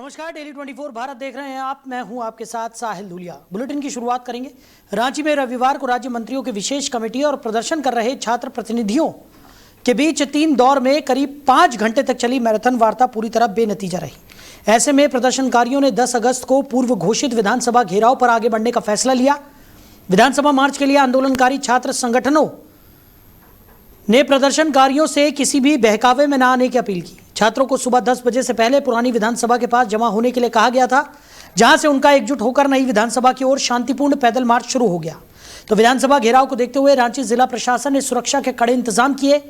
नमस्कार, डेली 24 भारत देख रहे हैं आप। मैं हूं आपके साथ साहिल धुलिया। बुलेटिन की शुरुआत करेंगे। रांची में रविवार को राज्य मंत्रियों की विशेष कमेटी और प्रदर्शन कर रहे छात्र प्रतिनिधियों के बीच 3 दौर में करीब 5 घंटे तक चली मैराथन वार्ता पूरी तरह बेनतीजा रही। ऐसे में प्रदर्शनकारियों ने 10 अगस्त को पूर्व घोषित विधानसभा घेराव पर आगे बढ़ने का फैसला लिया। विधानसभा मार्च के लिए आंदोलनकारी छात्र संगठनों ने प्रदर्शनकारियों से किसी भी बहकावे में न आने की अपील की। छात्रों को सुबह 10 बजे से पहले पुरानी विधानसभा के पास जमा होने के लिए कहा गया था, जहां से उनका एकजुट होकर नई विधानसभा की ओर शांतिपूर्ण पैदल मार्च शुरू हो गया। तो विधानसभा घेराव को देखते हुए रांची जिला प्रशासन ने सुरक्षा के कड़े इंतजाम किए।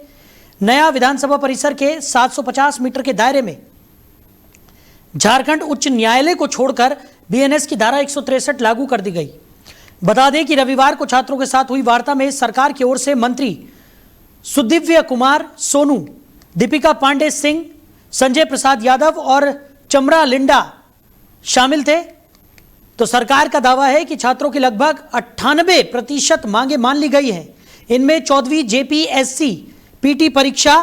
नया विधानसभा परिसर के 750 मीटर के दायरे में झारखंड उच्च न्यायालय को छोड़कर बीएनएस की धारा 163 लागू कर दी गई। बता दें कि रविवार को छात्रों के साथ हुई वार्ता में सरकार की ओर से मंत्री सुदिव्य कुमार सोनू, दीपिका पांडे सिंह, संजय प्रसाद यादव और चमरा लिंडा शामिल थे। तो सरकार का दावा है कि छात्रों की लगभग 98% मांगे मान ली गई हैं। इनमें 14वीं जेपीएससी पीटी परीक्षा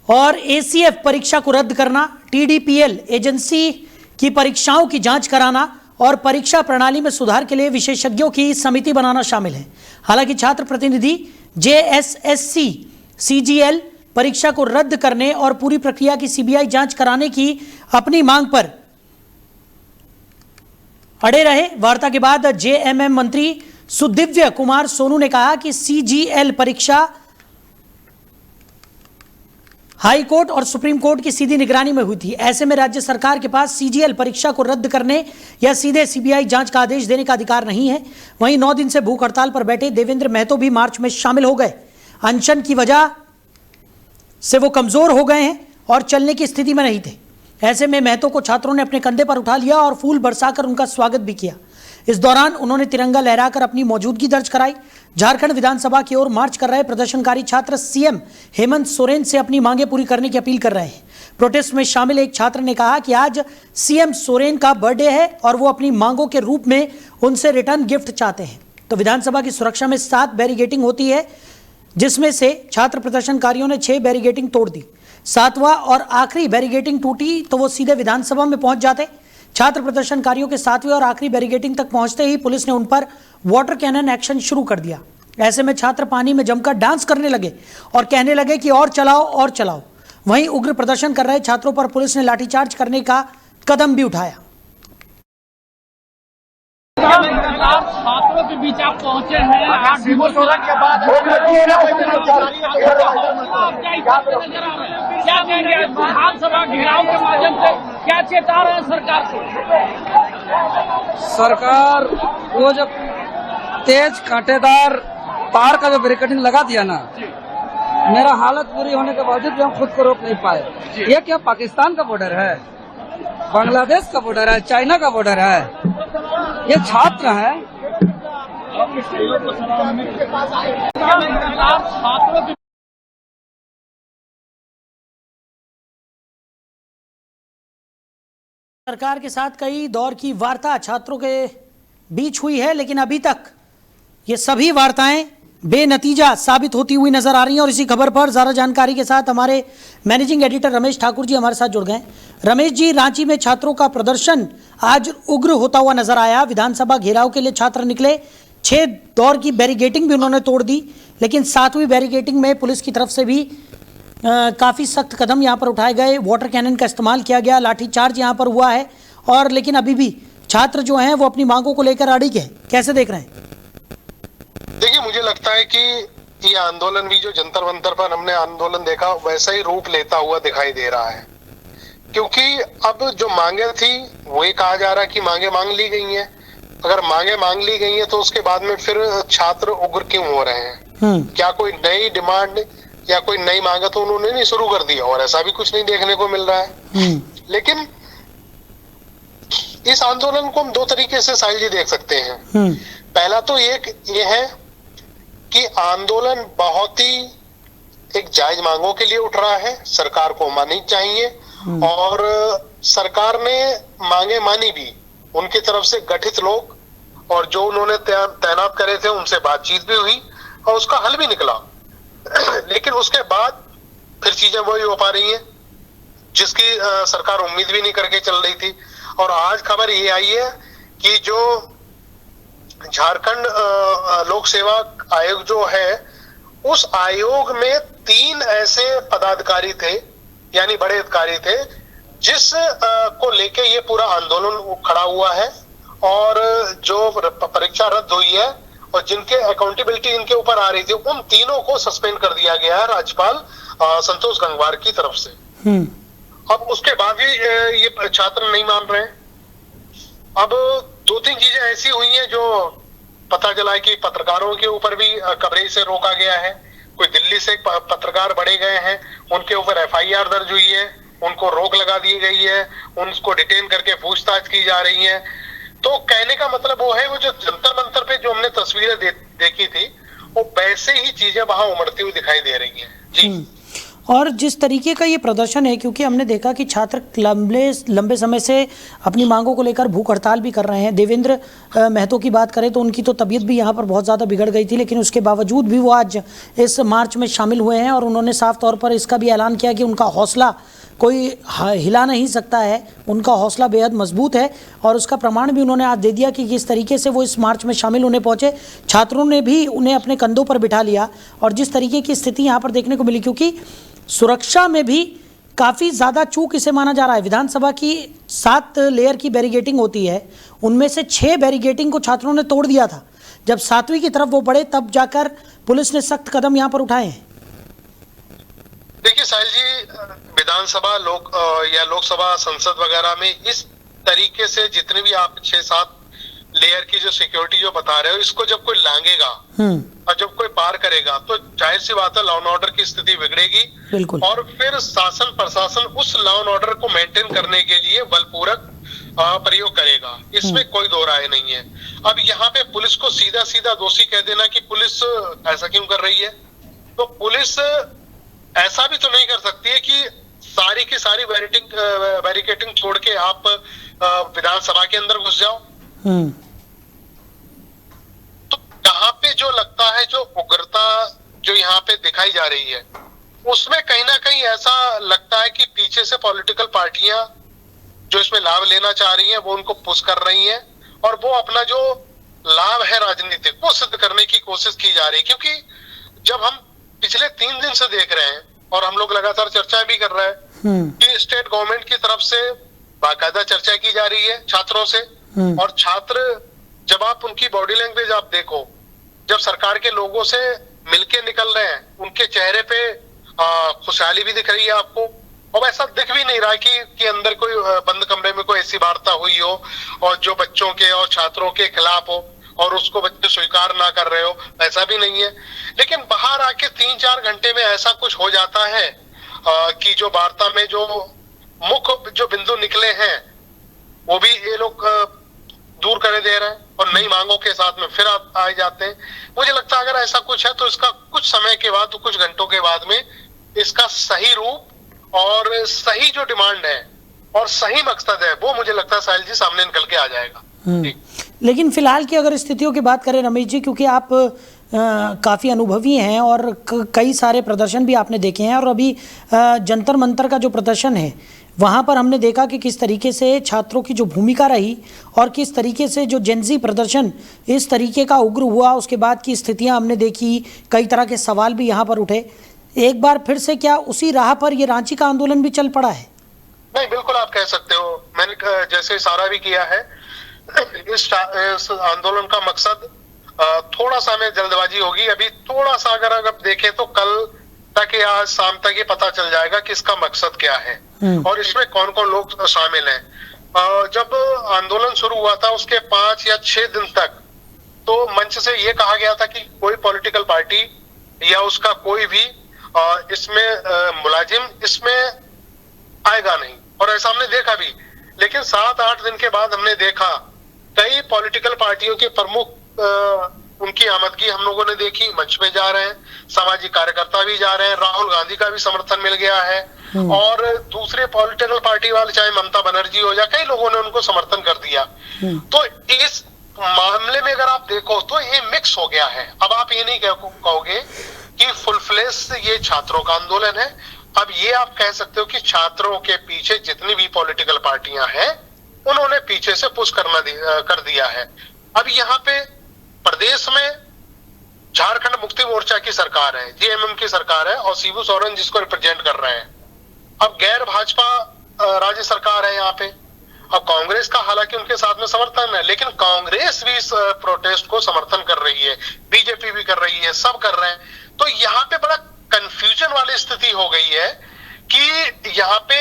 और एसीएफ परीक्षा को रद्द करना, टीडीपीएल एजेंसी की परीक्षाओं की जांच कराना और परीक्षा प्रणाली में सुधार के लिए विशेषज्ञों की समिति बनाना शामिल है। हालांकि छात्र प्रतिनिधि जेएसएससी सीजीएल परीक्षा को रद्द करने और पूरी प्रक्रिया की सीबीआई जांच कराने की अपनी मांग पर अड़े रहे। वार्ता के बाद जेएमएम मंत्री सुदिव्य कुमार सोनू ने कहा कि सीजीएल परीक्षा हाई कोर्ट और सुप्रीम कोर्ट की सीधी निगरानी में हुई थी। ऐसे में राज्य सरकार के पास सीजीएल परीक्षा को रद्द करने या सीधे सीबीआई जांच का आदेश देने का अधिकार नहीं है। वहीं 9 दिन से भूख हड़ताल पर बैठे देवेंद्र महतो भी मार्च में शामिल हो गए। अनशन की वजह से वो कमजोर हो गए हैं और चलने की स्थिति में नहीं थे। ऐसे में महतो को छात्रों ने अपने कंधे पर उठा लिया और फूल बरसाकर उनका स्वागत भी किया। इस दौरान उन्होंने तिरंगा लहराकर अपनी मौजूदगी दर्ज कराई। झारखंड विधानसभा की ओर मार्च कर रहे प्रदर्शनकारी छात्र सीएम हेमंत सोरेन से अपनी मांगे पूरी करने की अपील कर रहे हैं। प्रोटेस्ट में शामिल एक छात्र ने कहा कि आज सीएम सोरेन का बर्थडे है और वो अपनी मांगों के रूप में उनसे रिटर्न गिफ्ट चाहते हैं। तो विधानसभा की सुरक्षा में 7 बैरिगेटिंग होती है, जिसमें से छात्र प्रदर्शनकारियों ने 6 बैरिगेटिंग तोड़ दी। 7वां और आखिरी बैरिगेटिंग टूटी तो वो सीधे विधानसभा में पहुंच जाते। छात्र प्रदर्शनकारियों के 7वें और आखिरी बैरिगेटिंग तक पहुंचते ही पुलिस ने उन पर वाटर कैनन एक्शन शुरू कर दिया। ऐसे में छात्र पानी में जमकर डांस करने लगे और कहने लगे कि और चलाओ और चलाओ। वहीं उग्र प्रदर्शन कर रहे छात्रों पर पुलिस ने लाठीचार्ज करने का कदम भी उठाया। छात्रों के बीच आप पहुंचे हैं, क्या कहेंगे विधानसभा घेराव के माध्यम से, क्या चेता रहे हैं सरकार को? सरकार वो जब तेज कांटेदार तार का जो बैरिकेडिंग लगा दिया ना, मेरा हालत पूरी होने के बावजूद भी हम खुद को रोक नहीं पाए। ये क्या पाकिस्तान का बॉर्डर है, बांग्लादेश का बॉर्डर है, चाइना का बॉर्डर है? ये छात्र हैं। सरकार के साथ कई दौर की वार्ता छात्रों के बीच हुई है, लेकिन अभी तक ये सभी वार्ताएं बेनतीजा साबित होती हुई नजर आ रही हैं। और इसी खबर पर ज्यादा जानकारी के साथ हमारे मैनेजिंग एडिटर रमेश ठाकुर जी हमारे साथ जुड़ गए। रमेश जी, रांची में छात्रों का प्रदर्शन आज उग्र होता हुआ नजर आया। विधानसभा घेराव के लिए छात्र निकले, 6 दौर की बैरिगेटिंग भी उन्होंने तोड़ दी, लेकिन 7वीं बैरिगेटिंग में पुलिस की तरफ से भी काफ़ी सख्त कदम यहाँ पर उठाए गए। वाटर कैनन का इस्तेमाल किया गया, लाठीचार्ज यहाँ पर हुआ है। और लेकिन अभी भी छात्र जो हैं वो अपनी मांगों को लेकर अड़िग है। कैसे देख रहे हैं? देखिए, मुझे लगता है कि ये आंदोलन भी जो जंतर मंतर पर हमने आंदोलन देखा वैसा ही रूप लेता हुआ दिखाई दे रहा है, क्योंकि अब जो मांगे थी वही कहा जा रहा है कि मांगे मांग ली गई हैं। अगर मांगे मांग ली गई हैं तो उसके बाद में फिर छात्र उग्र क्यों हो रहे हैं? क्या कोई नई डिमांड या कोई नई मांगे तो उन्होंने नहीं शुरू कर दिया? और ऐसा भी कुछ नहीं देखने को मिल रहा है। लेकिन इस आंदोलन को हम 2 तरीके से साहिल जी देख सकते हैं। पहला तो ये है कि आंदोलन बहुत ही एक जायज मांगों के लिए उठ रहा है, सरकार को माननी चाहिए। और सरकार ने मांगे मानी भी, उनकी तरफ से गठित लोग और जो उन्होंने तैनात करे थे उनसे बातचीत भी हुई और उसका हल भी निकला। लेकिन उसके बाद फिर चीजें वही हो पा रही हैं। जिसकी सरकार उम्मीद भी नहीं करके चल रही थी। और आज खबर ये आई है कि जो झारखंड लोक सेवा आयोग जो है, उस आयोग में 3 ऐसे पदाधिकारी थे, यानी बड़े अधिकारी थे, जिस को लेके ये पूरा आंदोलन खड़ा हुआ है। और जो परीक्षा रद्द हुई है और जिनके अकाउंटेबिलिटी इनके ऊपर आ रही थी, उन तीनों को सस्पेंड कर दिया गया है राज्यपाल संतोष गंगवार की तरफ से। अब उसके बाद भी ये छात्र नहीं मान रहे हैं। अब 2-3 चीजें ऐसी हुई हैं जो पता चला है कि पत्रकारों के ऊपर भी कवरेज से रोका गया है। कोई दिल्ली से पत्रकार बड़े गए हैं, उनके ऊपर FIR दर्ज हुई है, उनको रोक लगा दी गई है, उनको डिटेन करके पूछताछ की जा रही है। तो कहने का मतलब वो है, वो जो जंतर मंतर पे जो हमने तस्वीरें देखी थी, वो वैसे ही चीजें वहां उमड़ती हुई दिखाई दे रही हैं। जी। और जिस तरीके का ये प्रदर्शन है, क्योंकि हमने देखा कि छात्र लंबे समय से अपनी मांगों को लेकर भूख हड़ताल भी कर रहे हैं। देवेंद्र महतो की बात करें तो उनकी तो तबीयत भी यहाँ पर बहुत ज़्यादा बिगड़ गई थी, लेकिन उसके बावजूद भी वो आज इस मार्च में शामिल हुए हैं और उन्होंने साफ तौर पर इसका भी ऐलान किया कि उनका हौसला कोई हिला नहीं सकता है, उनका हौसला बेहद मजबूत है। और उसका प्रमाण भी उन्होंने आज दे दिया कि किस तरीके से वो इस मार्च में शामिल होने पहुँचे। छात्रों ने भी उन्हें अपने कंधों पर बिठा लिया और जिस तरीके की स्थिति यहाँ पर देखने को मिली, क्योंकि सुरक्षा में भी काफ़ी ज़्यादा चूक इसे माना जा रहा है। विधानसभा की 7 लेयर की बैरिकेटिंग होती है, उनमें से 6 बैरिकेटिंग को छात्रों ने तोड़ दिया था। जब 7वीं की तरफ वो बढ़े तब जाकर पुलिस ने सख्त कदम यहाँ पर उठाए हैं। देखिए साहिल जी, विधानसभा लोकसभा संसद वगैरह में इस तरीके से जितने भी आप 6-7 लेयर की जो सिक्योरिटी जो बता रहे हो, इसको जब कोई लांघेगा और जब कोई पार करेगा तो जाहिर सी बात है लॉ एंड ऑर्डर की स्थिति बिगड़ेगी। बिल्कुल। और फिर शासन प्रशासन उस लॉ एंड ऑर्डर को मेंटेन करने के लिए बलपूर्वक प्रयोग करेगा, इसमें कोई दो राय नहीं है। अब यहाँ पे पुलिस को सीधा सीधा दोषी कह देना कि पुलिस ऐसा क्यों कर रही है, तो पुलिस ऐसा भी तो नहीं कर सकती है कि सारी की सारी बैरिकेटिंग छोड़ के आप विधानसभा के अंदर घुस जाओ। तो यहाँ पे जो लगता है, जो उग्रता जो यहाँ पे दिखाई जा रही है, उसमें कहीं ना कहीं ऐसा लगता है कि पीछे से पॉलिटिकल पार्टियां जो इसमें लाभ लेना चाह रही हैं, वो उनको पुश कर रही हैं और वो अपना जो लाभ है राजनीतिक, वो सिद्ध करने की कोशिश की जा रही है। क्योंकि जब हम पिछले 3 दिन से देख रहे हैं और हम लोग लगातार चर्चा भी कर रहे हैं कि स्टेट गवर्नमेंट की तरफ से बाकायदा चर्चा की जा रही है छात्रों से, और छात्र जब आप उनकी बॉडी लैंग्वेज आप देखो, जब सरकार के लोगों से मिलके निकल रहे हैं, उनके चेहरे पे खुशहाली भी दिख रही है आपको। और ऐसा दिख भी नहीं रहा कि अंदर कोई बंद कमरे में कोई ऐसी वार्ता हुई हो और जो बच्चों के और छात्रों के खिलाफ हो और उसको बच्चे स्वीकार ना कर रहे हो, ऐसा भी नहीं है। लेकिन बाहर आके 3-4 घंटे में ऐसा कुछ हो जाता है कि जो वार्ता में जो मुख्य जो बिंदु निकले हैं वो भी ये लोग दूर कर दे रहे हैं और नई मांगों के साथ में फिर आ जाते हैं। मुझे लगता है अगर ऐसा कुछ है तो इसका कुछ समय के बाद, कुछ घंटों के बाद में इसका सही रूप और सही जो डिमांड है और सही मकसद है, वो मुझे लगता है साहिल जी सामने निकल के आ जाएगा। लेकिन फिलहाल की अगर स्थितियों की बात करें रमेश जी, क्योंकि आप काफ़ी अनुभवी हैं और कई सारे प्रदर्शन भी आपने देखे हैं, और अभी जंतर मंतर का जो प्रदर्शन है वहाँ पर हमने देखा कि किस तरीके से छात्रों की जो भूमिका रही और किस तरीके से जो जेनजी प्रदर्शन इस तरीके का उग्र हुआ, उसके बाद की स्थितियाँ हमने देखी, कई तरह के सवाल भी यहाँ पर उठे। एक बार फिर से क्या उसी राह पर ये रांची का आंदोलन भी चल पड़ा है? नहीं, बिल्कुल आप कह सकते हो। मैंने जैसे इशारा भी किया है, इस आंदोलन का मकसद थोड़ा सा में जल्दबाजी होगी। अभी थोड़ा सा अगर देखें तो कल तक या आज शाम तक ये पता चल जाएगा कि इसका मकसद क्या है और इसमें कौन कौन लोग शामिल हैं। जब आंदोलन शुरू हुआ था उसके 5 या 6 दिन तक तो मंच से ये कहा गया था कि कोई पॉलिटिकल पार्टी या उसका कोई भी इसमें मुलाजिम इसमें आएगा नहीं, और ऐसा हमने देखा भी। लेकिन 7-8 दिन के बाद हमने देखा कई पॉलिटिकल पार्टियों के प्रमुख उनकी आमदगी हम लोगों ने देखी, मंच पे जा रहे हैं, सामाजिक कार्यकर्ता भी जा रहे हैं, राहुल गांधी का भी समर्थन मिल गया है और दूसरे पॉलिटिकल पार्टी वाले चाहे ममता बनर्जी हो या कई लोगों ने उनको समर्थन कर दिया। तो इस मामले में अगर आप देखो तो ये मिक्स हो गया है। अब आप ये नहीं कहोगे कि फुल फ्लेश ये छात्रों का आंदोलन है, अब ये आप कह सकते हो कि छात्रों के पीछे जितनी भी पॉलिटिकल पार्टियां हैं उन्होंने पीछे से पुश कर दिया है। अब यहाँ पे प्रदेश में झारखंड मुक्ति मोर्चा की सरकार है, जेएमएम की सरकार है और शिबू सोरेन जिसको रिप्रेजेंट कर रहे हैं। अब गैर भाजपा राज्य सरकार है यहाँ पे। अब कांग्रेस का हालांकि उनके साथ में समर्थन है, लेकिन कांग्रेस भी इस प्रोटेस्ट को समर्थन कर रही है, बीजेपी भी कर रही है, सब कर रहे हैं। तो यहाँ पे बड़ा कंफ्यूजन वाली स्थिति हो गई है कि यहाँ पे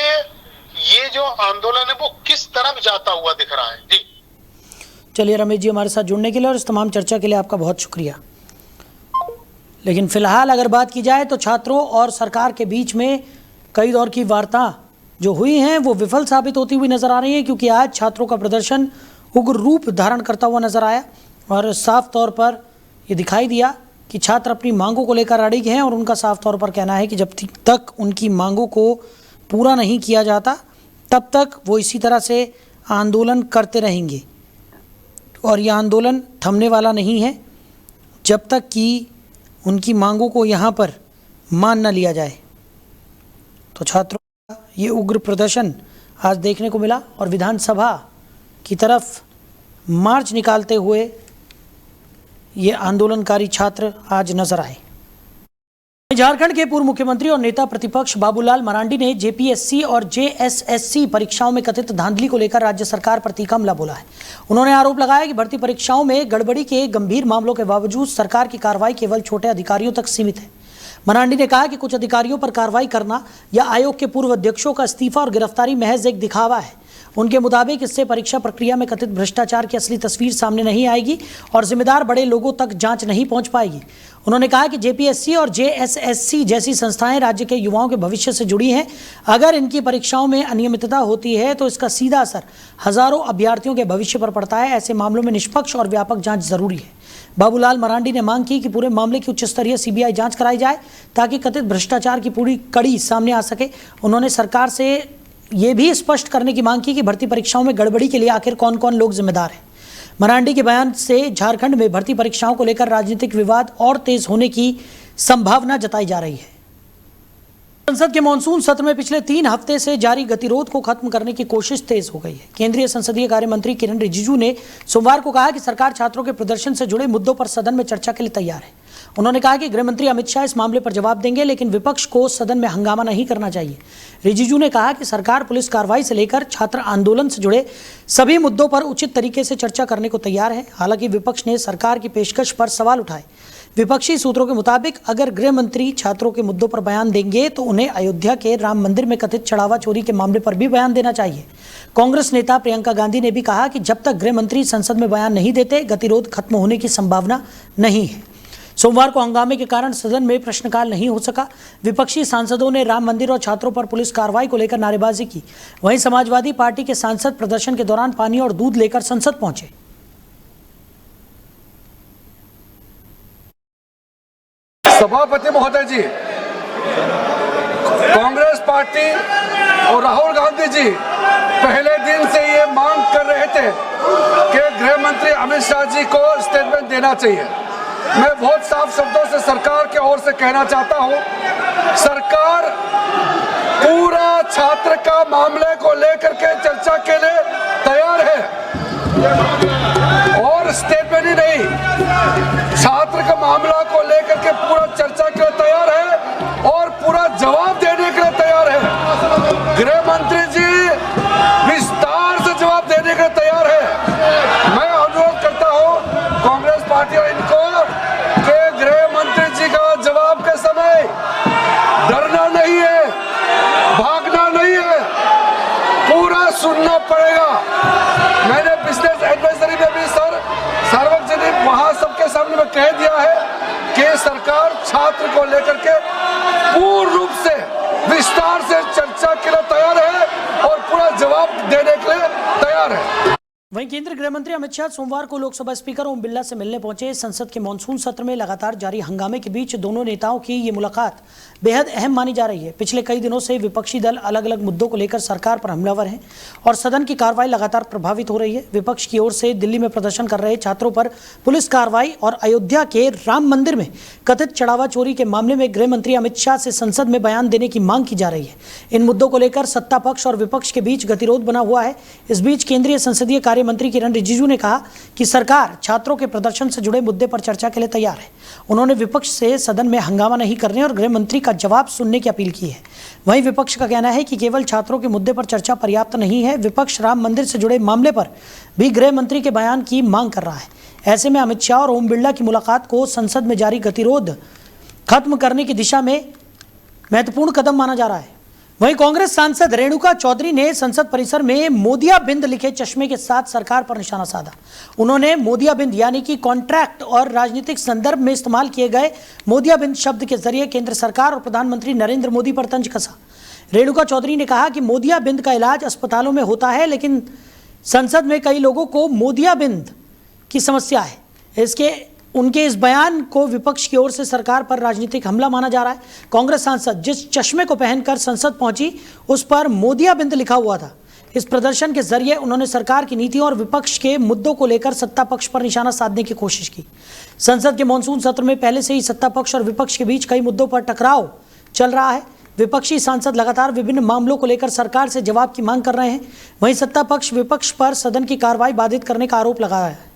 ये जो आंदोलन है वो किस तरफ जाता हुआ दिख रहा है। जी चलिए रमेश जी, हमारे साथ जुड़ने के लिए और इस तमाम चर्चा के लिए आपका बहुत शुक्रिया। लेकिन फिलहाल अगर बात की जाए तो छात्रों और सरकार के बीच में कई दौर की वार्ता जो हुई हैं वो विफल साबित होती हुई नजर आ रही है, क्योंकि आज छात्रों का प्रदर्शन उग्र रूप धारण करता हुआ नजर आया और साफ तौर पर ये दिखाई दिया कि छात्र अपनी मांगों को लेकर अड़िग हैं और उनका साफ तौर पर कहना है कि जब तक उनकी मांगों को पूरा नहीं किया जाता तब तक वो इसी तरह से आंदोलन करते रहेंगे और ये आंदोलन थमने वाला नहीं है जब तक कि उनकी मांगों को यहाँ पर मान न लिया जाए। तो छात्रों का ये उग्र प्रदर्शन आज देखने को मिला और विधानसभा की तरफ मार्च निकालते हुए ये आंदोलनकारी छात्र आज नजर आए। झारखंड के पूर्व मुख्यमंत्री और नेता प्रतिपक्ष बाबूलाल मरांडी ने जेपीएससी और जेएसएससी परीक्षाओं में कथित धांधली को लेकर राज्य सरकार पर तीखा हमला बोला है। उन्होंने आरोप लगाया कि भर्ती परीक्षाओं में गड़बड़ी के गंभीर मामलों के बावजूद सरकार की कार्रवाई केवल छोटे अधिकारियों तक सीमित है। मरांडी ने कहा कि कुछ अधिकारियों पर कार्रवाई करना या आयोग के पूर्व अध्यक्षों का इस्तीफा और गिरफ्तारी महज एक दिखावा है। उनके मुताबिक इससे परीक्षा प्रक्रिया में कथित भ्रष्टाचार की असली तस्वीर सामने नहीं आएगी और जिम्मेदार बड़े लोगों तक जांच नहीं पहुंच पाएगी। उन्होंने कहा कि जेपीएससी और जेएसएससी जैसी संस्थाएं राज्य के युवाओं के भविष्य से जुड़ी हैं। अगर इनकी परीक्षाओं में अनियमितता होती है तो इसका सीधा असर हजारों अभ्यर्थियों के भविष्य पर पड़ता है। ऐसे मामलों में निष्पक्ष और व्यापक जांच जरूरी है। बाबूलाल मरांडी ने मांग की कि पूरे मामले की उच्च स्तरीय सीबीआई जांच कराई जाए ताकि कथित भ्रष्टाचार की पूरी कड़ी सामने आ सके। उन्होंने सरकार से ये भी स्पष्ट करने की मांग की कि भर्ती परीक्षाओं में गड़बड़ी के लिए आखिर कौन कौन लोग जिम्मेदार हैं। मरांडी के बयान से झारखंड में भर्ती परीक्षाओं को लेकर राजनीतिक विवाद और तेज होने की संभावना जताई जा रही है। संसद के मॉनसून सत्र में पिछले 3 हफ्ते से जारी गतिरोध को खत्म करने की कोशिश तेज हो गई है। केंद्रीय संसदीय कार्य मंत्री किरण रिजिजू ने सोमवार को कहा कि सरकार छात्रों के प्रदर्शन से जुड़े मुद्दों पर सदन में चर्चा के लिए तैयार है। उन्होंने कहा कि गृह मंत्री अमित शाह इस मामले पर जवाब देंगे, लेकिन विपक्ष को सदन में हंगामा नहीं करना चाहिए। रिजिजू ने कहा कि सरकार पुलिस कार्रवाई से लेकर छात्र आंदोलन से जुड़े सभी मुद्दों पर उचित तरीके से चर्चा करने को तैयार है। हालांकि विपक्ष ने सरकार की पेशकश पर सवाल उठाए। विपक्षी सूत्रों के मुताबिक अगर गृह मंत्री छात्रों के मुद्दों पर बयान देंगे तो उन्हें अयोध्या के राम मंदिर में कथित चढ़ावा चोरी के मामले पर भी बयान देना चाहिए। कांग्रेस नेता प्रियंका गांधी ने भी कहा कि जब तक गृह मंत्री संसद में बयान नहीं देते गतिरोध खत्म होने की संभावना नहीं है। सोमवार को हंगामे के कारण सदन में प्रश्नकाल नहीं हो सका। विपक्षी सांसदों ने राम मंदिर और छात्रों पर पुलिस कार्रवाई को लेकर नारेबाजी की। वहीं समाजवादी पार्टी के सांसद प्रदर्शन के दौरान पानी और दूध लेकर संसद पहुंचे। सभापति महोदय जी, कांग्रेस पार्टी और राहुल गांधी जी पहले दिन से ये मांग कर रहे थे कि गृह मंत्री अमित शाह जी को स्टेटमेंट देना चाहिए। मैं बहुत साफ शब्दों से सरकार के ओर से कहना चाहता हूं, सरकार पूरा छात्र का मामले को लेकर के चर्चा के लिए तैयार है और स्टेटमेंट ही नहीं, छात्र का मामला को लेकर के पूरा चर्चा के लिए तैयार है और पूरा जवाब देने के लिए तैयार है। गृह मंत्री जी विस्तार से जवाब देने के लिए तैयार है। मैं अनुरोध करता हूं कांग्रेस पार्टी और इनको कि गृह मंत्री जी का जवाब के समय डरना नहीं है, भागना नहीं है, पूरा सुनना पड़ेगा। मैंने बिजनेस एडवाइजरी में भी सार्वजनिक वहां सबके सामने में कह दिया है कि सरकार छात्र को लेकर के पूर्ण रूप से विस्तार से चर्चा के लिए तैयार है और पूरा जवाब देने के लिए तैयार है। वहीं केंद्रीय गृह मंत्री अमित शाह सोमवार को लोकसभा स्पीकर ओम बिरला से मिलने पहुंचे। संसद के मानसून सत्र में लगातार जारी हंगामे के बीच दोनों नेताओं की ये मुलाकात बेहद अहम मानी जा रही है। पिछले कई दिनों से विपक्षी दल अलग अलग मुद्दों को लेकर सरकार पर हमलावर हैं और सदन की कार्रवाई लगातार प्रभावित हो रही है। विपक्ष की ओर से दिल्ली में प्रदर्शन कर रहे छात्रों पर पुलिस कार्रवाई और अयोध्या के राम मंदिर में कथित चढ़ावा चोरी के मामले में गृह मंत्री अमित शाह से संसद में बयान देने की मांग की जा रही है। इन मुद्दों को लेकर सत्ता पक्ष और विपक्ष के बीच गतिरोध बना हुआ है। इस बीच केंद्रीय संसदीय कार्य मंत्री किरण रिजिजू ने कहा कि सरकार छात्रों के प्रदर्शन से जुड़े मुद्दे पर चर्चा के लिए तैयार है। उन्होंने विपक्ष से सदन में हंगामा नहीं करने और गृह मंत्री का जवाब सुनने की अपील की है। वहीं विपक्ष का कहना है कि केवल छात्रों के मुद्दे पर चर्चा पर्याप्त नहीं है। विपक्ष राम मंदिर से जुड़े मामले पर भी गृह मंत्री के बयान की मांग कर रहा है। ऐसे में अमित शाह और ओम बिरला की मुलाकात को संसद में जारी गतिरोध खत्म करने की दिशा में महत्वपूर्ण कदम माना जा रहा है। वहीं कांग्रेस सांसद रेणुका चौधरी ने संसद परिसर में मोदियाबिंद लिखे चश्मे के साथ सरकार पर निशाना साधा। उन्होंने मोदियाबिंद यानी कि कॉन्ट्रैक्ट और राजनीतिक संदर्भ में इस्तेमाल किए गए मोदियाबिंद शब्द के जरिए केंद्र सरकार और प्रधानमंत्री नरेंद्र मोदी पर तंज कसा। रेणुका चौधरी ने कहा कि मोदियाबिंद का इलाज अस्पतालों में होता है, लेकिन संसद में कई लोगों को मोदियाबिंद की समस्या है। उनके इस बयान को विपक्ष की ओर से सरकार पर राजनीतिक हमला माना जा रहा है। कांग्रेस सांसद जिस चश्मे को पहनकर संसद पहुंची उस पर मोदियाबिंद लिखा हुआ था। इस प्रदर्शन के जरिए उन्होंने सरकार की नीतियों और विपक्ष के मुद्दों को लेकर सत्ता पक्ष पर निशाना साधने की कोशिश की। संसद के मानसून सत्र में पहले से ही सत्ता पक्ष और विपक्ष के बीच कई मुद्दों पर टकराव चल रहा है। विपक्षी सांसद लगातार विभिन्न मामलों को लेकर सरकार से जवाब की मांग कर रहे हैं। वहीं सत्ता पक्ष विपक्ष पर सदन की कार्रवाई बाधित करने का आरोप लगाया है।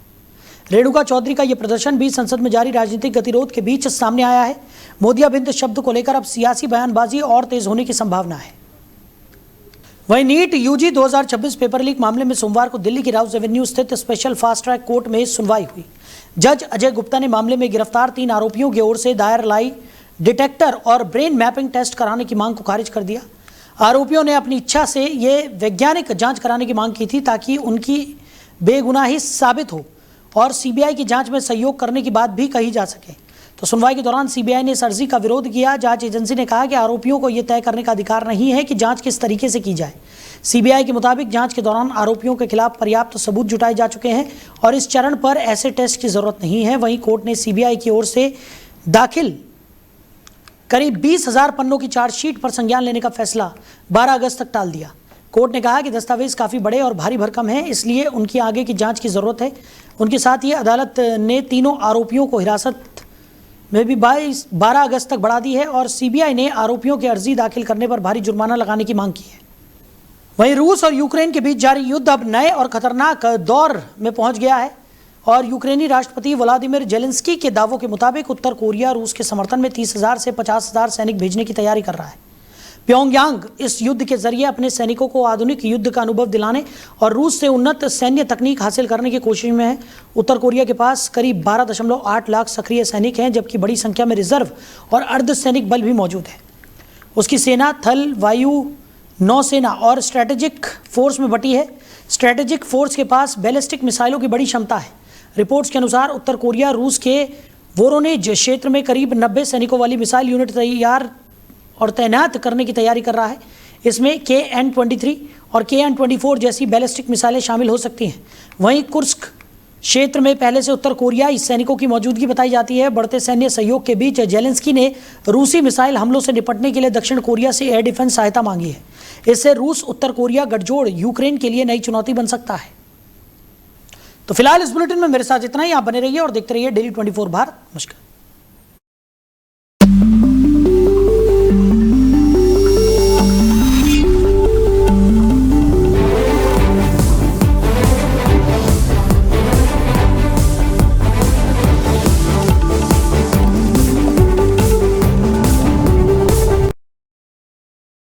रेणुका चौधरी का यह प्रदर्शन भी संसद में जारी राजनीतिक गतिरोध के बीच सामने आया है। मोदियाबिंद शब्द को लेकर अब सियासी बयानबाजी और तेज होने की संभावना है। वहीं नीट यूजी 2026 पेपर लीक मामले में सोमवार को दिल्ली की राउज एवेन्यू स्थित स्पेशल फास्ट ट्रैक कोर्ट में सुनवाई हुई। जज अजय गुप्ता ने मामले में गिरफ्तार 3 आरोपियों की ओर से दायर लाई डिटेक्टर और ब्रेन मैपिंग टेस्ट कराने की मांग को खारिज कर दिया। आरोपियों ने अपनी इच्छा से ये वैज्ञानिक जांच कराने की मांग की थी ताकि उनकी बेगुनाही साबित हो और सीबीआई की जांच में सहयोग करने की बात भी कही जा सके। तो सुनवाई के दौरान सीबीआई ने इस अर्जी का विरोध किया। जांच एजेंसी ने कहा कि आरोपियों को यह तय करने का अधिकार नहीं है कि जांच किस तरीके से की जाए। सीबीआई के मुताबिक जांच के दौरान आरोपियों के खिलाफ पर्याप्त सबूत जुटाए जा चुके हैं और इस चरण पर ऐसे टेस्ट की जरूरत नहीं है। वहीं कोर्ट ने सीबीआई की ओर से दाखिल करीब 20,000 पन्नों की चार्जशीट पर संज्ञान लेने का फैसला 12 अगस्त तक टाल दिया। कोर्ट ने कहा कि दस्तावेज काफ़ी बड़े और भारी भरकम हैं, इसलिए उनकी आगे की जांच की ज़रूरत है। उनके साथ ही अदालत ने तीनों आरोपियों को हिरासत में भी 12 अगस्त तक बढ़ा दी है और सीबीआई ने आरोपियों की अर्जी दाखिल करने पर भारी जुर्माना लगाने की मांग की है। वहीं रूस और यूक्रेन के बीच जारी युद्ध अब नए और खतरनाक दौर में पहुंच गया है और यूक्रेनी राष्ट्रपति व्लादिमीर जेलेंस्की के दावों के मुताबिक उत्तर कोरिया रूस के समर्थन में 30,000 से 50,000 सैनिक भेजने की तैयारी कर रहा है। प्योंगयांग इस युद्ध के जरिए अपने सैनिकों को आधुनिक युद्ध का अनुभव दिलाने और रूस से उन्नत सैन्य तकनीक हासिल करने की कोशिश में है। उत्तर कोरिया के पास करीब 12.8 लाख सक्रिय सैनिक हैं, जबकि बड़ी संख्या में रिजर्व और अर्धसैनिक बल भी मौजूद है। उसकी सेना थल, वायु, नौसेना और स्ट्रैटेजिक फोर्स में बटी है। स्ट्रैटेजिक फोर्स के पास बैलिस्टिक मिसाइलों की बड़ी क्षमता है। रिपोर्ट्स के अनुसार उत्तर कोरिया रूस के वोरोनेज क्षेत्र में करीब 90 सैनिकों वाली मिसाइल यूनिट तैयार और तैनात करने की तैयारी कर रहा है। इसमें KN-23 और KN-24 जैसी बैलिस्टिक मिसाइलें शामिल हो सकती हैं। वहीं कुर्स्क क्षेत्र में पहले से उत्तर कोरियाई सैनिकों की मौजूदगी बताई जाती है। बढ़ते सैन्य सहयोग के बीच जेलेंस्की ने रूसी मिसाइल हमलों से निपटने के लिए दक्षिण कोरिया से एयर डिफेंस सहायता मांगी है। इससे रूस उत्तर कोरिया गठजोड़ यूक्रेन के लिए नई चुनौती बन सकता है। तो फिलहाल इस बुलेटिन में मेरे साथ इतना ही। आप बने रहिए और देखते रहिए डेली 24 भारत। नमस्कार।